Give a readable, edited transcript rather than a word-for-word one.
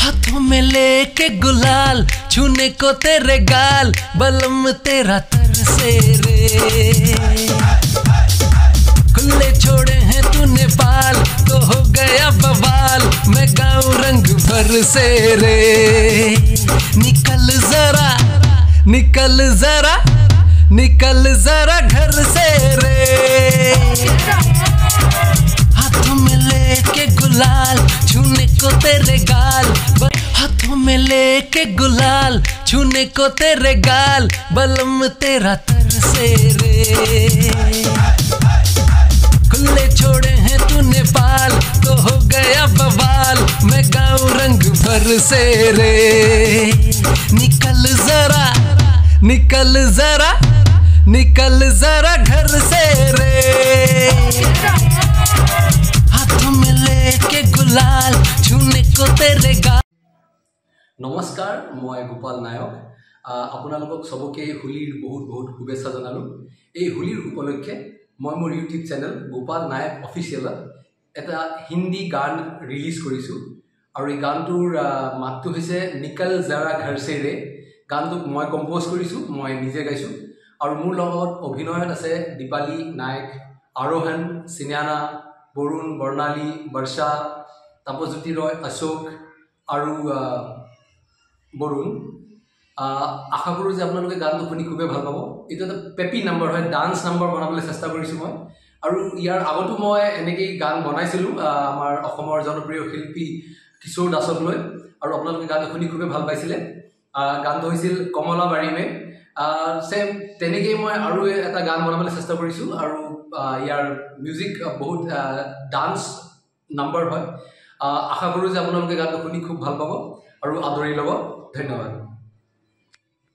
हाथों में लेके गुलाल छूने को तेरे गाल बलम तेरा तरसे रे खुले छोड़े हैं तूने बाल तो हो गया बवाल मैं गाऊं रंग भर से रे निकल जरा निकल जरा निकल जरा घर से रे हाथों में लेके गुलाल छूने को तेरे गाल हाथों में लेके गुलाल छूने को तेरे गाल बलम तेरा तरसे रे खुले छोड़े हैं तूने बाल तो हो गया बवाल मैं गाऊं रंग भर से रे निकल जरा निकल जरा निकल जरा घर से रे हाथों में लेके गुलाल छूने को तेरे गाल। नमस्कार मैं गोपाल नायक आपनालोक सबके होलीर बहुत बहुत शुभेच्छा जनालो। এই হোলিৰ উপলক্ষে মই মোৰ ইউটিউব চেনেল গোপাল নায়ক অফিচিয়েল এটা হিন্দী গান ৰিলিজ কৰিছো আৰু এই গানটোৰ মাতটো হৈছে নিকল জৰা ঘৰ से रे। গানটো মই কম্পোজ কৰিছো মই নিজে গাইছো আৰু মোৰ লগত অভিনয়ত আছে দীপালি নায়ক আৰোহণ সিনানা বৰুণ বৰ্ণালী বৰ্ষা তাপজ্যোতি ৰয় অশোক আৰু বৰুণ। আশা কৰো যে আপোনালোকে গানটো শুনি খুবেই ভাল পাব। এটা পেপি নাম্বাৰ হয় ডান্স নাম্বাৰ বনাবলৈ চেষ্টা কৰিছো মই আৰু ইয়াৰ আগতো মই এনেকৈ গান বনাইছিলোঁ আমাৰ অসমৰ জনপ্ৰিয় শিল্পী কিশোৰ দাসক লৈ আৰু আপোনালোকে গানটো শুনি খুবেই ভাল পাইছিলে। গানটো হৈছিল কমলা বাৰীমে। সেম তেনেকেই মই আৰু এটা গান বনাবলৈ চেষ্টা কৰিছোঁ আৰু ইয়াৰ মিউজিক বহুত ডান্স নাম্বাৰ হয়। আশা কৰোঁ যে আপোনালোকে গানটো শুনি খুব ভাল পাব আৰু আদৰি ল'ব। ধন্যবাদ।